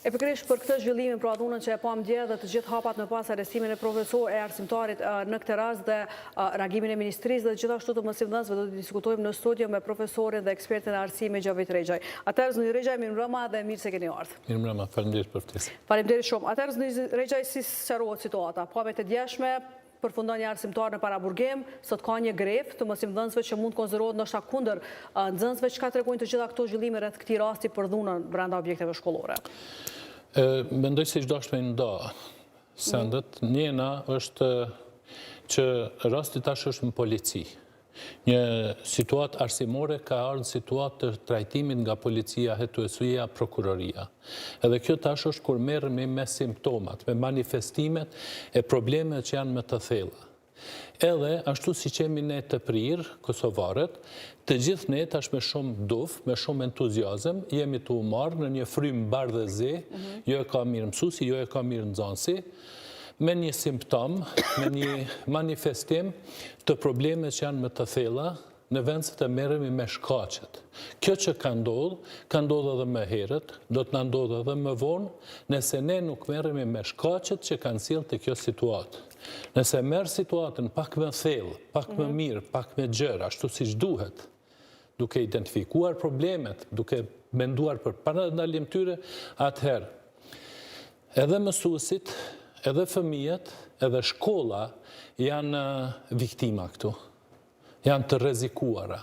E pikërisht për këtë zhvillimin, pra dhunën që e pam dje dhe të gjithë hapat në pas arestimin e arsimtarit në këtë rast dhe reagimin e ministrisë dhe gjithashtu të mësimdhënësve do të diskutojmë në studio me profesorin dhe ekspertin e arsimit Gjavit Rexhaj. Atëherë Zëni Rexhaj, mirëmbrëma dhe mirë se keni ardhur. Mirëmbrëma, faleminderit për ftesën. Faleminderit shumë. Atëherë Zëni Rexhaj, si sqarohet situata? Pamjet e djeshme përfundon një arsimtar në paraburgim, sot ka një grevë të mësimdhënësve që mund të konsiderohet ndoshta kundër nxënësve. Çka tregojnë të gjitha këto zhvillime rreth këtij rasti për dhunën brenda objekteve shkollore? Mendoj se çdo është me nda sendet. Njëna është që rasti tash është në polici. Një situatë arsimore ka ardhur situatë të trajtimit nga policia, hetuesia, prokuroria. Edhe kjo tash është kur merremi me simptomat, me manifestimet e problemet që janë më të thella. Edhe ashtu si që jemi ne të prirë, kosovarët, të gjithë ne tash me shumë duf, me shumë entuziazëm, jemi të marrë në një frymë bardhëzi, jo e ka mirë mësuesi, jo e ka mirë nxënësi, me një simptom, me një manifestim të problemet që janë më të thella, në vend se të merremi me shkaqet. Kjo që ka ndodhur edhe më herët, do të na ndodhë edhe më vonë, nëse ne nuk merremi me shkaqet që kanë sjellë te kjo situatë. Nëse merr situatën pak më thellë, pak më mirë, pak më gjerë, ashtu siç duhet, duke identifikuar problemet, duke menduar për parandalim tyre, atëherë edhe mësuesit, edhe fëmijët, edhe shkolla janë viktima këtu, janë të rrezikuara.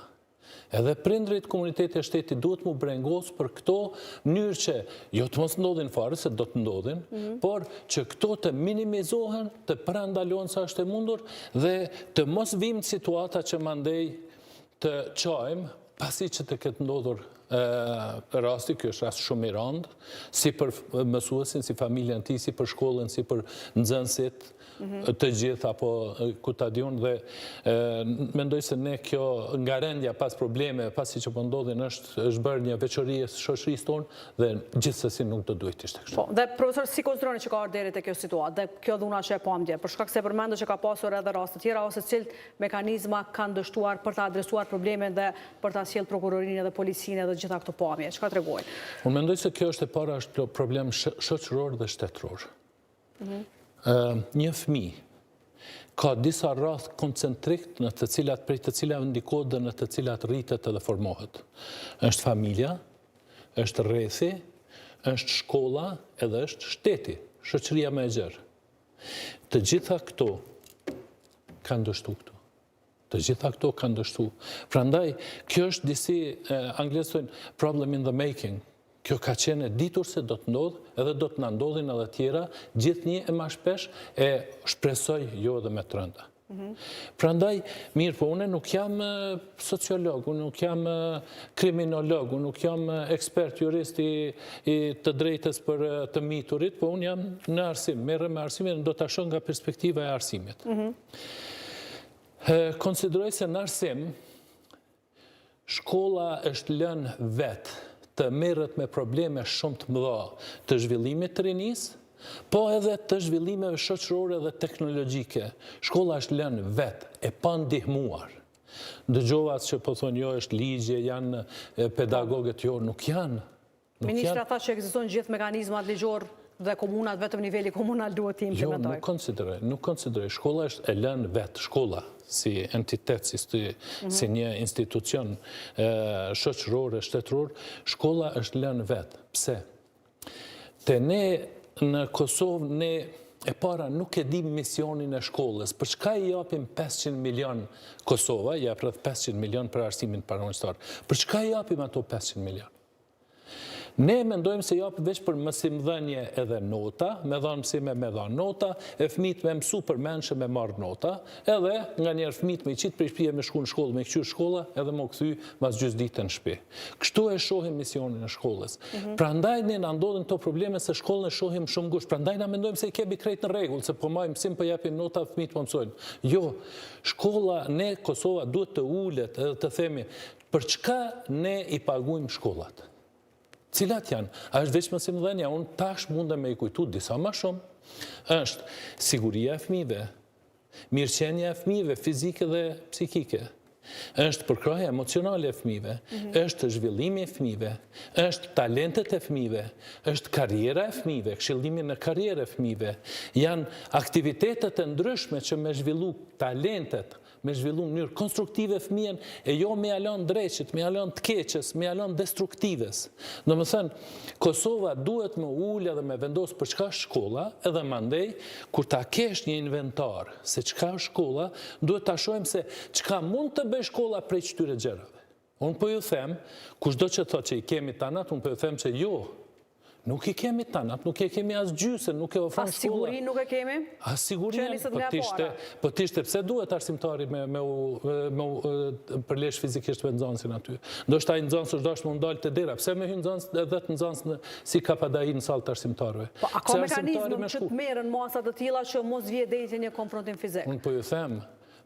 Edhe prindrit komuniteti e shtetit duhet mu brengos për këto mënyrë që jo të mos ndodhin fare, se do të ndodhin, por që këto të minimizohen, të parandalohen sa është e mundur dhe të mos vim në situata që mandej të qajmë pasi që të ketë ndodhur rasti, kjo është rast shumë i randë, si për mësuesin, si familjen ti, si për shkollën, si për nxënësit, të gjithë apo ku ta diun dhe mendoj se ne kjo nga rendja pas probleme, pasi që po ndodhin është bërë një veçori e shoqërisë tonë dhe gjithsesi nuk do duhet ishte kështu. Po, dhe profesor, si konsideroni që ka ardhur deri te kjo situatë dhe kjo dhuna që e pam dje, për shkak se përmendë që ka pasur edhe raste të tjera ose cilët mekanizma kanë dështuar për ta adresuar problemin dhe për ta sjellë prokurorinë dhe policinë dhe gjitha këto pamje. Çka tregojnë? Unë mendoj se kjo është e para është problem shoqëror dhe shtetëror. Një fëmijë ka disa rrath koncentrik në të cilat prej të cilave ndikohet dhe në të cilat rritet edhe formohet. Është familja, është rrethi, është shkolla edhe është shteti, shoqëria më e gjerë. Të gjitha këto kanë dështu këtu. Të gjitha këto kanë dështu. Prandaj, kjo është disi, anglisht thonë, problem in the making. Kjo ka qenë ditur se do të ndodhë, edhe do të na ndodhin edhe tjera, gjithnjë e më shpesh e shpresoj jo edhe me të rënda. Prandaj, mirë, po unë nuk jam sociolog, unë nuk jam kriminolog, unë nuk jam ekspert jurist i të drejtës për të miturit, po unë jam në arsim, merrem me arsimin, do ta shoh nga perspektiva e arsimit. Konsideroj se në arsim shkolla është lënë vetë të merret me probleme shumë të mëdha të zhvillimit të rinisë, po edhe të zhvillimeve shoqërore dhe teknologjike. Shkolla është lënë vetë, e pa ndihmuar. Dëgjova që po thonë jo është ligje, janë pedagogët, jo, nuk janë. Ministra tha që ekzistojnë gjithë mekanizmat ligjor dhe komunat, vetëm niveli komunal duhet të implementojë. Jo, nuk konsideroj. Shkolla është e lënë vetë, shkolla si entitet, si një institucion shoqëror, shtetëror, shkolla është lënë vetë. Pse? Te ne në Kosovë, ne e para nuk e dim misionin e shkollës. Për çka i japim 500 milion Kosova, jep rreth 500 milion për arsimin parauniversitar. Për çka i japim ato 500 milion? Ne mendojmë se japë veç për mësimdhënie edhe nota, me dhanë mësime me dhanë nota, e fëmijët me mësu për menshë me marrë nota, edhe nga njerë fëmijët me i qitë për i shpije me shku në shkollë, me këqyrë shkolla, edhe më këthy mas gjysë ditë në shpi. Kështu e shohim misionin e shkollës. Prandaj ne na ndodhin këto probleme se shkollën e shohim shumë ngushtë. Prandaj na mendojmë se i kemi krejt në rregull, se po marrim mësim, po japim nota, fëmijët po mësojnë. Jo, shkolla, ne Kosova duhet të ulet edhe të themi për çka ne i paguajmë shkollat. Cilat janë? A është veç mësimdhënia, unë tash mundem me i kujtu disa më shumë. Është siguria e fëmijëve, mirëqenia e fëmijëve, fizike dhe psikike. është përkraja emocionale e fëmijëve, është zhvillimi e fëmijëve, është talentet e fëmijëve, është karriera e fëmijëve, këshillimi në karrierë e fëmijëve, janë aktivitetet e ndryshme që me zhvillu talentet, me zhvillu në mënyrë konstruktive fëmijën, e jo me alon dreqit, me alon të keqës, me alon destruktives. Në më thënë, Kosova duhet me ullë edhe me vendosë për çka është shkolla, edhe mandej, kur ta kesh një inventar se çka është shkolla, duhet ta shohim se çka mund të bëj shkolla prej këtyre gjërave. Unë po ju them, kushdo që thotë që i kemi tanat, unë po ju them që jo, nuk i kemi tanat, nuk i kemi as gjysën, nuk e ofron shkolla. A sigurin nuk e kemi? A sigurin, po tishte pse duhet arsimtari me përlesh fizikisht me nxënësin aty. Ndoshta ai nxënës është dashur më ndalë të dera, pse me hyn nxënës edhe të nxënës si kapadai në sallë të arsimtarëve. Po a ka mekanizëm që të merren masa të tilla që mos vije deri një konfrontim fizik? Unë po ju them,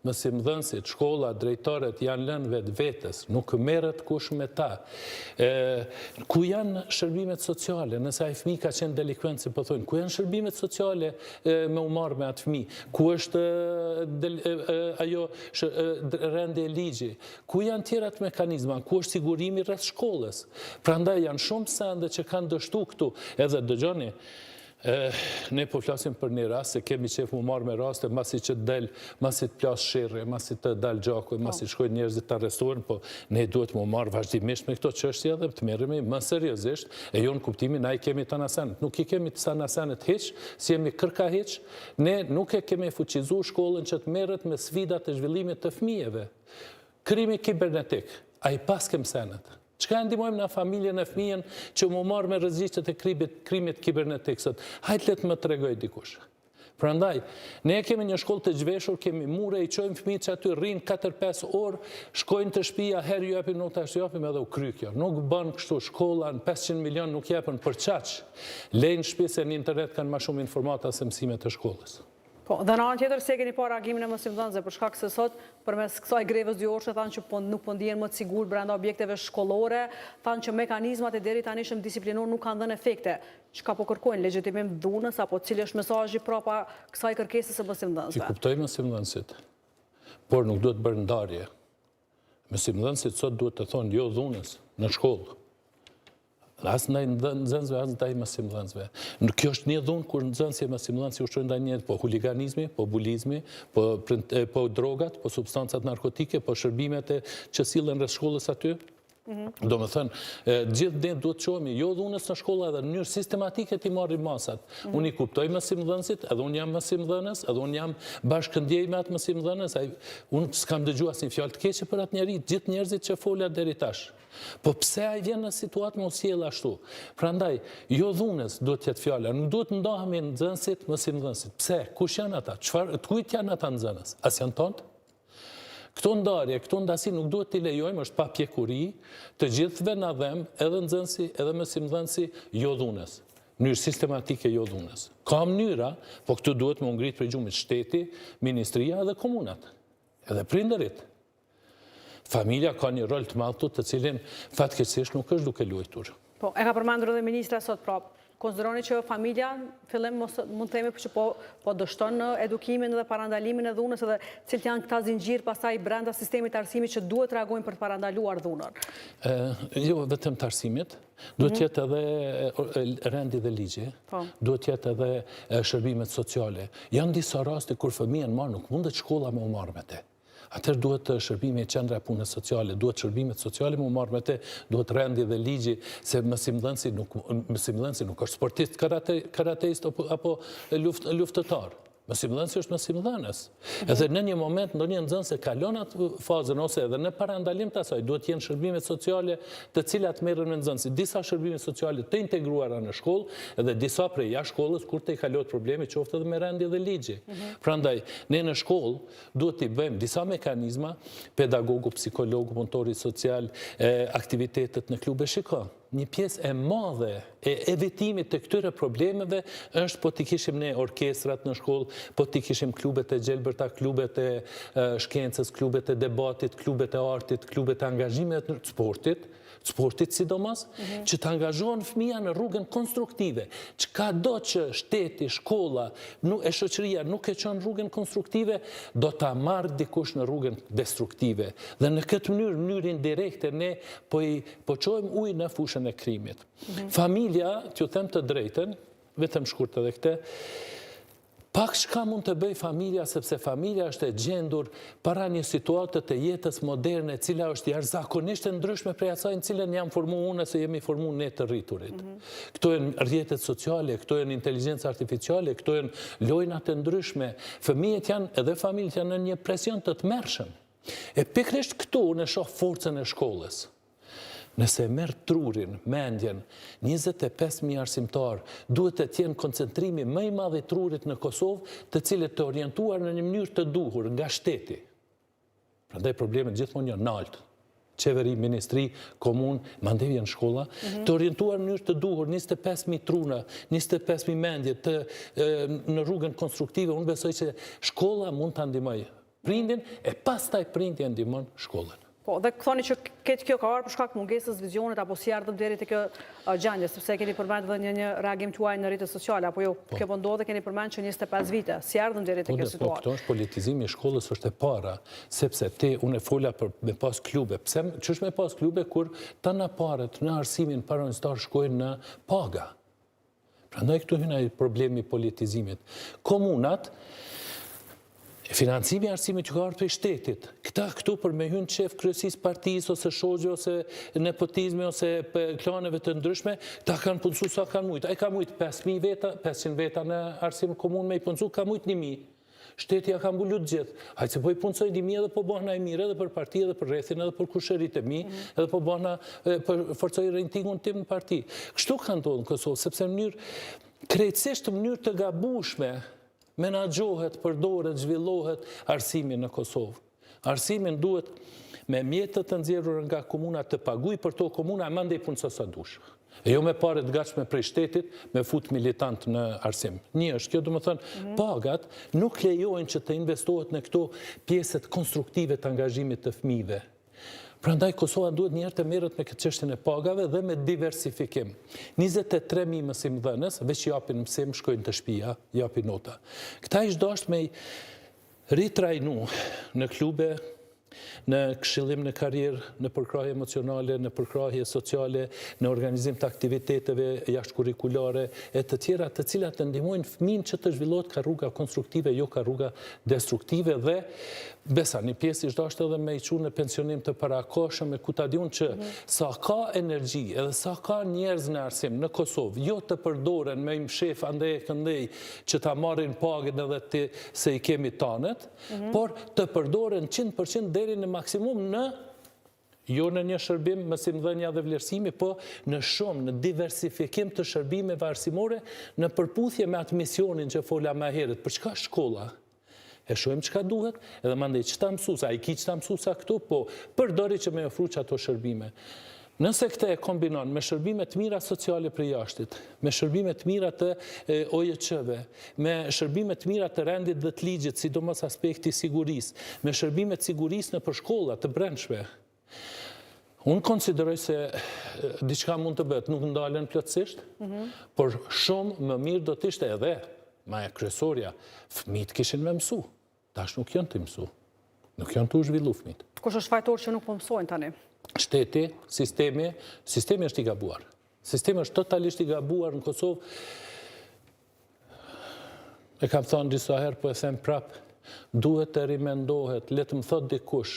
mësimdhënësit, shkolla, drejtorët janë lënë vetë vetës, nuk merret kush me ta. Ku janë shërbimet sociale, nëse ai fëmijë ka qenë delikvent, si po thonë, ku janë shërbimet sociale me u marrë me atë fëmijë? Ku është ajo rendje e ligji? Ku janë tjerat mekanizma? Ku është sigurimi rreth shkollës? Prandaj janë shumë sende që kanë dështu këtu, edhe dëgjoni. Ne po flasim për një rast, se kemi qef mu marrë me raste, masi që del, masi të plas shirë, masi të dal gjakoj, masi shkojnë njerëzit të arrestuar, po ne duhet mu marrë vazhdimisht me këto çështje dhe të merremi më seriozisht, e jo në kuptimin na i kemi të nasenet. Nuk i kemi të nasenet hiç, si jemi kërka hiç, ne nuk e kemi fuqizu shkollën që të merret me sfidat e zhvillimit të fëmijëve. Krimi kibernetik, a i pas kem senet. Çka ndihmojmë në familjen e fëmijën që mu marrë me rreziqet e krimit kibernetik sot? Hajtë let më tregoj dikush. Prandaj, ne kemi një shkollë të zhveshur, kemi mure, i çojmë fëmijët që aty rrinë 4-5 orë, shkojnë të shtëpia, herë ju japim, nuk tash japim edhe u kry kjo. Nuk bën kështu, shkolla në 500 milion nuk japën për çaq. Lejnë shtëpi se në internet kanë më shumë informata se mësimet e shkollës. Po, dhe në anë tjetër, se keni parë reagimin e mësimdhënësve, për shkak se sot, përmes kësaj grevës dyorëshe, thanë që nuk po ndihen më të sigurt brenda objekteve shkollore, thanë që mekanizmat e deri tanishëm disiplinor nuk kanë dhënë efekte. Çka po kërkojnë, legjitimim dhunës, apo cili është mesazhi prapa kësaj kërkesës së mësimdhënësve? I kuptoj mësimdhënësit, por nuk duhet bërë ndarje. Mësimdhënësit sot duhet të thonë jo dhunës në shkollë. Asë ndaj nxënësve, asë ndaj mësimdhënësve. Kjo është një dhunë kur nxënësi e mësimdhënësi ushtrojnë ndaj njëtë, po huliganizmi, po bulizmi, po drogat, po substancat narkotike, po shërbimet që sillen rreth shkollës aty. Do më thënë, gjithë ne duhet të qohemi jo dhunës në shkolla edhe në mënyrë sistematike t'i marrim masat. Unë i kuptoj mësimdhënësit, edhe unë jam mësimdhënës, edhe unë jam bashkëndjej me atë mësimdhënës, unë s'kam dëgjuar asnjë fjalë të keqe për atë njerëz, gjithë njerëzit që folën deri tash. Po pse ai vjen në situatë mos sjell ashtu? Prandaj, jo dhunës duhet të jetë fjala, nuk duhet ndahemi nxënësit, mësimdhënësit. Pse? Kush janë ata? Çfarë kujt janë ata nxënës? As janë tonë? Këto ndarje, këto ndasi nuk duhet t'i lejojmë, është papjekuri, të gjithëve na dhem, edhe nxënësi, edhe mësimdhënësi, jo dhunës. Mënyrë sistematike jo dhunës. Ka mënyra, po këtu duhet më ngritë për gjumit shteti, ministria edhe komunat, edhe prindërit. Familja ka një rol të madh të cilin fatkeqësisht nuk është duke luajtur. Po, e ka përmendur edhe ministra sot, pra, konsideroni që familja fillim mund të themi që po dështon edukimin dhe parandalimin e dhunës edhe cilët janë këta zinxhir pastaj brenda sistemit të arsimit që duhet reagojnë për të parandaluar dhunën. Jo vetëm të arsimit, duhet jetë edhe rendi dhe ligji, duhet jetë edhe shërbimet sociale. Janë disa raste kur fëmija në marrë nuk mundet shkolla me u marrë me te. Atër duhet shërbimi e qendra punës sociale, duhet shërbimet sociale më marrë me te, duhet rendi dhe ligji, se mësimdhënësi nuk është sportist, karateist apo luftëtar. Mësimdhënësi është mësimdhënës. Edhe në një moment, në një nxënës e kalon atë fazën, ose edhe në parandalim të asaj, duhet jenë shërbimet sociale të cilat merren me nxënësit. Disa shërbime sociale të integruara në shkollë, edhe disa prej jashtë shkollës, kur të i kalot problemi, qoftë edhe me rendi dhe ligji. Prandaj, ne në shkollë duhet t'i bëjmë disa mekanizma, pedagogu, psikologu, punëtori social, aktivitetet në klube shiko. Një pjesë e madhe e evitimit të këtyre problemeve është po t'i kishim ne orkestrat në shkollë, po t'i kishim klubet e gjelbërta, klubet e shkencës, klubet e debatit, klubet e artit, klubet e angazhimit të sportit, sportit sidomos, që të angazhohen fëmija në rrugën konstruktive, që ka do që shteti, shkolla, e shoqëria nuk e qënë rrugën konstruktive, do të marrë dikush në rrugën destruktive. Dhe në këtë mënyrë indirekte, ne po qojmë ujë në fushën e krimit. Familja, t'ju them të drejten, vetëm shkurt edhe këte, pak shka mund të bëj familja, sepse familja është e gjendur para një situatët të jetës moderne, cila është jashtëzakonisht e ndryshme prej asaj në cilën jam formu unë, se jemi formu ne të rriturit. Këto janë rrjetet sociale, këto janë inteligjencë artificiale, këto janë lojnat e ndryshme. Fëmijët janë, edhe familjet janë në një presion të tmerrshëm. E pikërisht këtu në shoh forcën e shkollës. Nëse merë trurin, mendjen, 25.000 arsimtar, duhet të tjenë koncentrimi më i madh i trurit në Kosovë, të cilët të orientuar në një mënyrë të duhur nga shteti. Prandaj problemet gjithmonë janë nalt. Qeveri, ministri, komun, mandej janë shkolla, të orientuar në mënyrë të duhur, 25.000 truna, 25.000 mendje në rrugën konstruktive. Unë besoj që shkolla mund të ndihmoj prindin, e pastaj prindi e ndihmon shkollën. Po, dhe thoni që këtë kjo ka arë për shkak mungesës vizionit, apo si ardhëm deri të kjo gjendje, sepse keni përmend dhe një reagim tuaj në rrjetet sociale, apo jo, kjo po ndodhe keni përmend që 25 vite, si ardhëm deri të kjo situatë? Po, këto është politizimi i shkollës është e para, sepse unë e fola për me pas klube. Pse ç'është me pas klube kur të në paret në arsimin paranëstar shkojnë në paga? Prandaj këtu hyn ai problemi i politizimit. Komunat, financimi i arsimit që ka ardhur prej shtetit. Këtu për me hyrë shef kryesisë partisë ose shoqë ose nepotizmi ose klaneve të ndryshme, ta kanë punësuar sa kanë mujt. Ai ka mujt 5.000 veta, 500 veta në arsim komun me i punësu, ka mujt 1.000. Shteti ja ka mbulur të gjithë. Hajde se po i punësoj 1.000 edhe po bëhna e mirë edhe për parti, edhe për rrethin, edhe për kushëritë e mi, edhe po bëhna forcoj rejtingun tim në parti. Kështu ka ndodhur në Kosovë, sepse në mënyrë krejtësisht në mënyrë të gabueshme menaxhohet, përdoret, zhvillohet arsimi në Kosovë. Arsimin duhet me mjetët të nxjerrur nga komuna të paguaj për to komuna e mandej punëso sa dush. E jo me pare të gatshme prej shtetit, me fut militant në arsim. Një është kjo, do më thënë, pagat nuk lejojnë që të investohet në këto pjesët konstruktive të angazhimit të fëmijëve. Prandaj Kosova duhet njerë të merret me këtë çështjen e pagave dhe me diversifikim. 23.000 mësimdhënës, veç japin mësim, shkojnë të shtëpia, japin nota. Këta ish dashur me ritrajnu në klube, në këshillim në karrierë, në përkrahje emocionale, në përkrahje sociale, në organizim të aktiviteteve jashtëkurrikulare e të tjera të cilat të ndihmojnë fëmin që të zhvillohet ka rruga konstruktive, jo ka rruga destruktive dhe besa një pjesë ishtë dashtë edhe me i qunë në pensionim të parakoshëm e ku ta diun që sa ka energji edhe sa ka njerëz në arsim në Kosovë, jo të përdoren me im shef andej e këndej që ta marrin pagën edhe se i kemi tanët, por të përdoren 100% deri në maksimum në jo në një shërbim mësimdhënia dhe vlerësimi, po në shumë, në diversifikim të shërbimeve arsimore në përputhje me atë misionin që fola më herët. Për çka shkolla? E shohim çka duhet, edhe mandej ç'ta mësuesa, ai ki ç'ta mësuesa këtu, po përdori që me ofru ato shërbime. Nëse këte e kombinon me shërbime të mira sociale për jashtit, me shërbime të mira të OJQ-ve, me shërbime të mira të rendit dhe të ligjit, sidomos aspekti sigurisë, me shërbime të sigurisë në përshkolla të brendshme, unë konsideroj se diçka mund të bëhet, nuk ndalen plotësisht, por shumë më mirë do të ishte edhe, maja kryesorja, fëmijët kishin me mësu, tash nuk janë të mësu, nuk janë të u zhvillu fëmijët. Kush është fajtor që nuk po mësojnë tani? Shteti, sistemi është i gabuar. Sistemi është totalisht i gabuar në Kosovë. E kam thënë disa herë, po e them prapë, duhet të rimendohet, le të më thot dikush,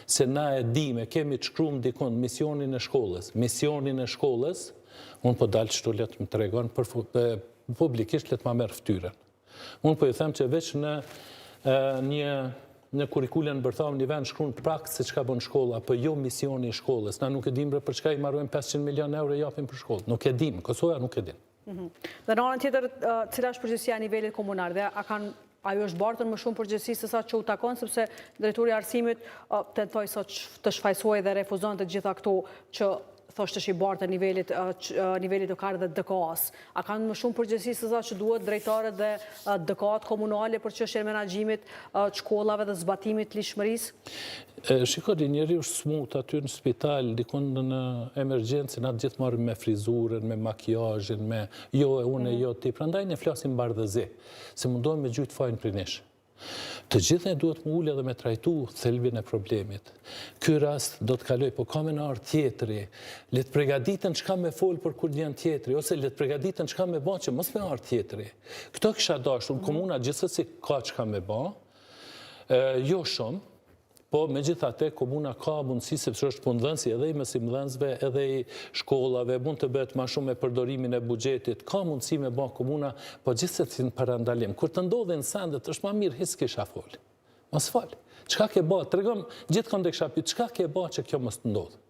se na e dime, kemi të shkruam dikon misionin e shkollës. Misionin e shkollës, unë po dalë qëtu le të më tregon, publikisht le të ma merë ftyrën. Unë po i them që veç në kurikulen bërtham një vend shkruan prakt se çka bën shkolla, apo jo misioni i shkollës. Na nuk e dim për çka i marrojmë 500 milion euro japim për shkollë. Nuk e dim, Kosova nuk e din. Dhe në anën tjetër, cila është përgjegjësia e nivelit komunar dhe ajo është bartën më shumë përgjegjësi se sa që u takon, sepse drejtori i arsimit tentoi sot të shfaqsojë dhe refuzon të gjitha këto që thoshtë që i bartë nivelit të karë dhe DKA-s. A kanë më shumë përgjësi se sa që duhet drejtare dhe DKA-t komunale për që shenë menagjimit të shkollave dhe zbatimit lishmërisë? Shikoni, njeri është smut aty në spital, dikon në emergjencë, na gjithë marrim me frizurën, me makijazhin, me jo e unë e jo ti. Prandaj ne flasim bardhëzi, se mundohem me gjujt fajin për nesh. Të gjithë ne duhet më ullë edhe me trajtu thelbin e problemit. Ky rast do të kaloj, po ka me në arë tjetëri, le të pregaditën çka me folë për kur vjen tjetëri, ose le të pregaditën çka me ba që mos me arë tjetëri. Këto kisha dashur, komuna gjithsesi ka çka me ba, jo shumë, po me gjithate komuna ka mundësi, sepse është punëdhënësi edhe i mësimdhënësve, edhe i shkollave, mund të bëhet ma shumë me përdorimin e buxhetit, ka mundësi me ba komuna, po gjithsesi në parandalim. Kur të ndodhin sendet, është ma mirë hisë kisha folë. Mos falë. Çka ke ba? Tregom gjithë kënde kisha pyet, çka ke ba që kjo mos të ndodhë?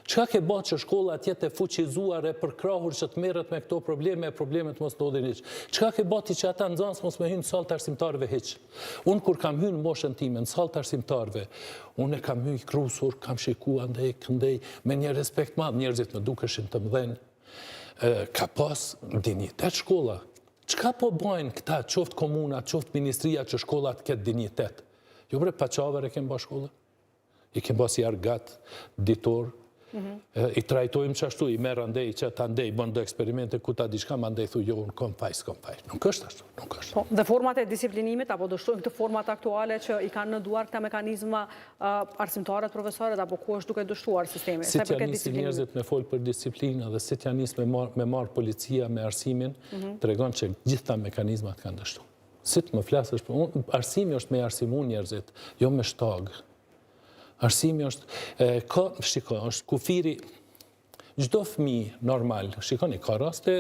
Çka ke ba që shkolla tjetë e fuqizuar e përkrahur që të merret me këto probleme, problemet mos ndodhin hiç? Çka ke ba ti që ata nxënës mos me hynë në sallë të arsimtarëve hiç? Unë kur kam hynë në moshën time, në sallë të arsimtarëve, unë e kam hynë krusur, kam shikuar ndej këndej, me një respekt madh, njerëzit më dukeshin të mëdhenj. Ka pas dinjitet shkolla. Çka po bajnë këta, qoftë komuna, qoftë ministria, që shkolla të ketë dinjitet? Jo bre, paçavër e kem ba shkolla. I kem ba si argat, ditor, i trajtojmë që ashtu, i merë andej, që ta ndej, bëndo eksperimente, ku ta diçka, ma ndej thu, jo, unë kom faj, s'kom faj. Nuk është ashtu, nuk është. Dhe format e disiplinimit, apo dështojmë këtë format aktuale që i kanë në duar këta mekanizma arsimtarët, profesorët, apo ku është duke dështuar sistemi? Si t'ja nisi njerëzit me folë për disiplinë, dhe si t'ja nisi me marë policia me arsimin, të regon që gjitha mekanizmat kanë dështu. Si të më flasësh, arsimi është me arsimu njerëzit, jo me shtagë. Arsimi është kufiri, gjdo fëmi normal, shikoni, ka raste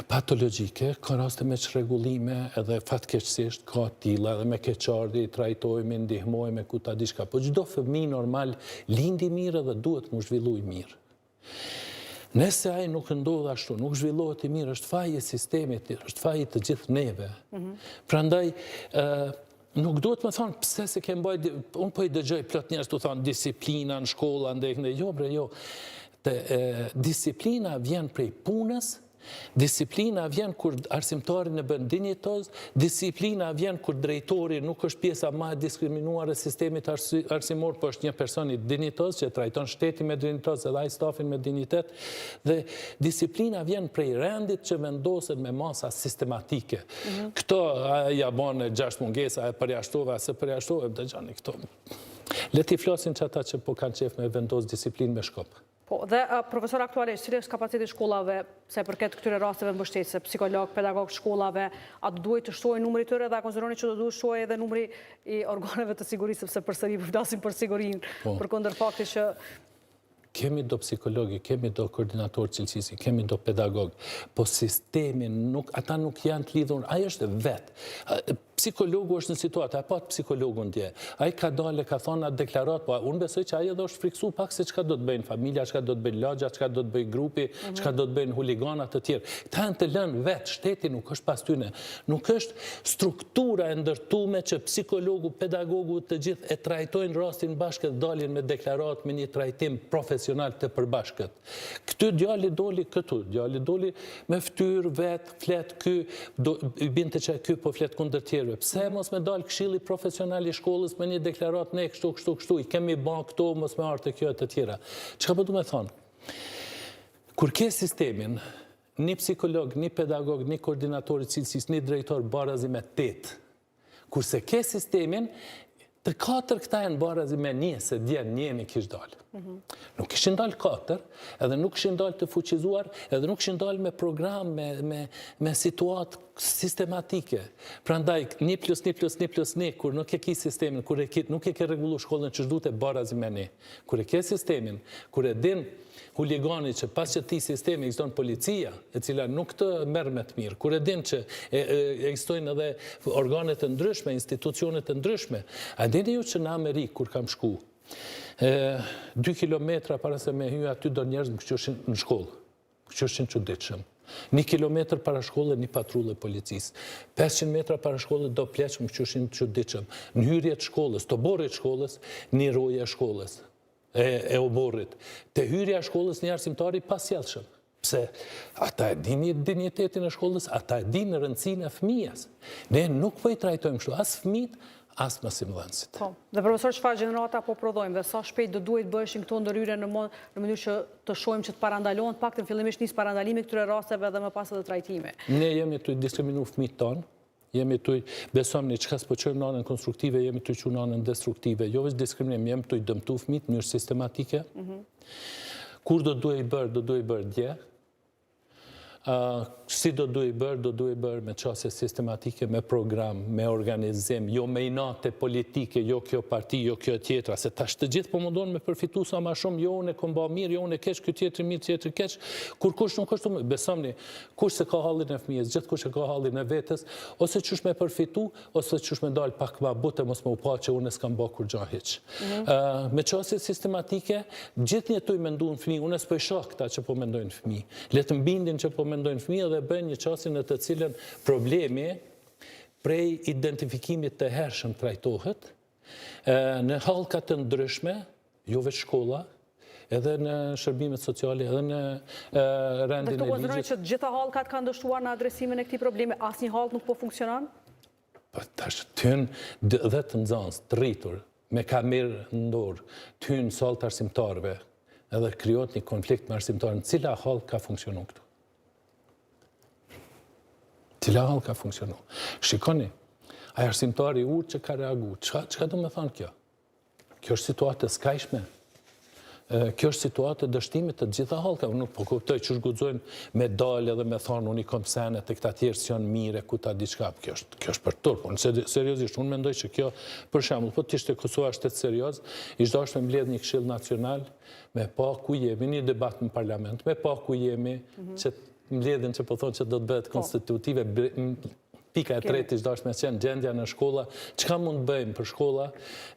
patologjike, ka raste me çrregullime, edhe fatkeqësisht ka tilla, edhe me keqardhje i trajtojmë, ndihmojmë ku ta diçka. Po gjdo fëmi normal lindi mirë dhe duhet mu zhvilluj mirë. Nëse ai nuk ndodh ashtu, nuk zhvillohet i mirë, është faji i sistemit, është faji të gjithë neve. Prandaj nuk duhet me thonë, pse se kem bajt, unë po i dëgjoj plot njerëz të thonë, disiplina në shkolla, ndekne, jo bre, jo. Disiplina vjen prej punës, disiplina vjen kur arsimtari në bën dinjitoz, disiplina vjen kur drejtori nuk është pjesa ma diskriminuar e sistemit arsimor, po është një person i dinjitoz që trajton shteti me dinjitoz edhe ai stafin me dinjitet, dhe disiplina vjen prej rendit që vendosen me masa sistematike. Këto ja bane 6 mungesa, e përjashtove, se përjashtove, dhe gjani këto. Leti flasin që ata që po kanë qef me vendos disiplin me shkop. Po, dhe profesor aktualisht, cili është kapaciteti shkollave, se përket këtyre rasteve mbështetëse, psikolog, pedagog shkollave, a duhet të shtojë numri tyre dhe a konsideroni që do duhet shtojë edhe numri i organeve të sigurisë, sepse përsëri përflasim për sigurinë, përkundër faktit që kemi do psikologi, kemi do koordinator cilësisi, kemi do pedagog, po sistemin, ata nuk janë të lidhur, ajo është vetë. Psikologu është në situatë, a patë psikologu ndje. A i ka dale, ka thonë atë deklarat, po unë besoj që ajo edhe është friksu pak se qka do të bëjnë familja, qka do të bëjnë lagja, qka do të bëjnë grupi, qka do të bëjnë huliganat të tjerë. Ta në të lënë vetë, shteti nuk është pas tyne. Nuk është struktura e ndërtume që psikologu, pedagogu të gjithë e trajtojnë rastin bashkët, dalin me deklarat, me një trajtim profesional të përbashkët. Këty djali doli këtu, djali doli me ftyr, vetë, flet, ky, binte që ky po flet kundër tjerëve. Pse mos me dalë këshilli profesional i shkollës me një deklarat, ne kështu, i kemi ba këto, mos me artë kjo e të tjera. Çka po du me thonë? Kur ke sistemin, një psikolog, një pedagog, një koordinator i cilësis, një drejtor barazi me 8, kurse ke sistemin, të 4 këta e në barazi me një, se djenë njemi kish dalë. Nuk kishin dalë 4, edhe nuk kishin dalë të fuqizuar, edhe nuk kishin dalë me program, me situatë sistematike. Prandaj, 1+1+1+1, kur nuk e ki sistemin, kur nuk e ke regullu shkollën që shdute barazi me një. Kur e ke sistemin, kur e din huligani që pas që ti sistemi ekziston policia, e cila nuk të merr me të mirë, kur e din që ekzistojnë edhe organet të ndryshme, institucionet të ndryshme, a dini ju që në Amerikë, kur kam shku, 2 kilometra para se me hyja aty do njerëz më këqyrshin në shkollë, këqyrshin çuditshëm. 1 kilometër para shkollë një patrullë e policisë. 500 metra para shkollë do pleqë më këqyrshin çuditshëm. Në hyrje të shkollës, të borrit shkollës, një roje e shkollës. e oborrit. Te hyrja e shkollës një arsimtari pasjellshëm. Pse ata e dini dinjitetin e shkollës, ata e dini rëndësinë e fëmijës. Ne nuk po i trajtojmë kështu as fëmijët, as mësimdhënësit. Po. Dhe profesor, çfarë gjenerata po prodhojmë dhe sa shpejt do duhet bëheshin këto ndërhyrje në mënyrë që të shohim që të parandalohen, paktën fillimisht nis parandalimi këtyre rasteve dhe më pas edhe trajtimi. Ne jemi të diskriminu fëmijët tonë, jemi të besojmë çka s'po çojmë në anën konstruktive, jemi të çuar në anën destruktive. Jo vetëm diskriminim, jemi të dëmtu fëmijët në mënyrë sistematike. Kur do duhet i bërë dje. Si do duhet i bërë me qasje sistematike, me program, me organizim, jo me inate politike, jo kjo parti, jo kjo tjetra, se tash të gjithë po mundon me përfitu sa ma shumë, jo unë e kom ba mirë, jo unë e keq, kjo tjetër mirë, tjetër keq, kur kush nuk është, besomni, kush se ka hallin e fëmijës, gjithë kush e ka hallin e vetës, ose qysh me përfitu, ose qysh me dalë pak ma bute, mos me u pa që unë e s'kam ba kur gja hiq. Me qasje sistematike, gjithë një tuj mendojnë fëmijë, unë e s'poj shoh këta që po mendojnë fëmijë, letë mbindin që po mendojnë fëmijë dhe bëjnë një qasje në të cilën problemi prej identifikimit të hershëm trajtohet në hallka të ndryshme, jo vetë shkolla, edhe në shërbimet sociale, edhe në rendin e ligjit. Dhe të pozërojnë që gjitha hallkat kanë dështuar në adresimin e këtij problemi, asnjë hall nuk po funksionon? Po tash tyn dhe të nxënës, të rritur, me kamerë në dorë, tyn saltë arsimtarëve, edhe krijohet një konflikt me arsimtarën, cila hall ka funksionuar këtu? Cila hall ka funksionu. Shikoni, ai arsimtari urtë që ka reagu. Çka do me thonë kjo? Kjo është situatë skajshme. Kjo është situatë dështimit të gjitha hallkave. Nuk po kuptoj që shgudzojnë me dalë edhe me thonë unë i kom senet e këta tjerë që janë mire, ku ta diçka. Kjo është për turp. Unë seriozisht, unë mendoj që kjo, për shembull, po t'ishte Kosova shtet serioz, ishte dashur me mbledh një këshill nacional, me pa ku jemi, një debat në parlament, me pa ku jemi, që mbledhin që po thonë që do të bëhet konstitutive, pika e tretë ishte dashur me qenë gjendja në shkolla, çka mund të bëjmë për shkolla,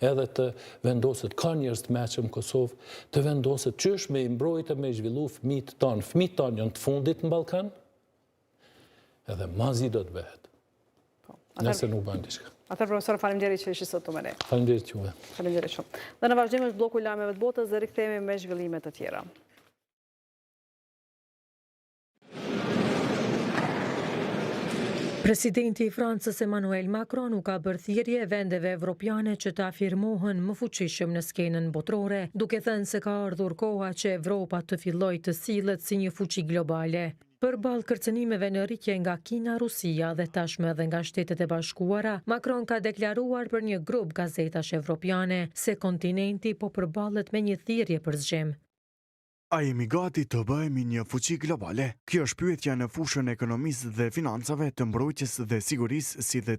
edhe të vendoset, ka njerëz të meqëm në Kosovë, të vendoset çysh me i mbrojtë, me i zhvillu fëmijët tanë. Fëmijët tanë janë të fundit në Ballkan, edhe mazi do të bëhet. Nëse nuk bën diçka. Atëherë, profesor, faleminderit që ishi sot me ne. Faleminderit juve. Faleminderit shumë. Dhe në vazhdim është bloku i lajmeve të botës dhe rikthehemi me zhvillime të tjera. Presidenti i Francës Emmanuel Macron u ka bërë thirrje vendeve evropiane që të afirmohen më fuqishëm në skenën botërore, duke thënë se ka ardhur koha që Evropa të fillojë të sillet si një fuqi globale. Përballë kërcënimeve në rritje nga Kina, Rusia dhe tashmë edhe nga Shtetet e Bashkuara, Macron ka deklaruar për një grup gazetash evropiane se kontinenti po përballet me një thirrje për zgjem. A jemi gati të bëhemi një fuqi globale? Kjo është pyetja në fushën e ekonomisë dhe financave, të mbrojtjes dhe sigurisë, si dhe të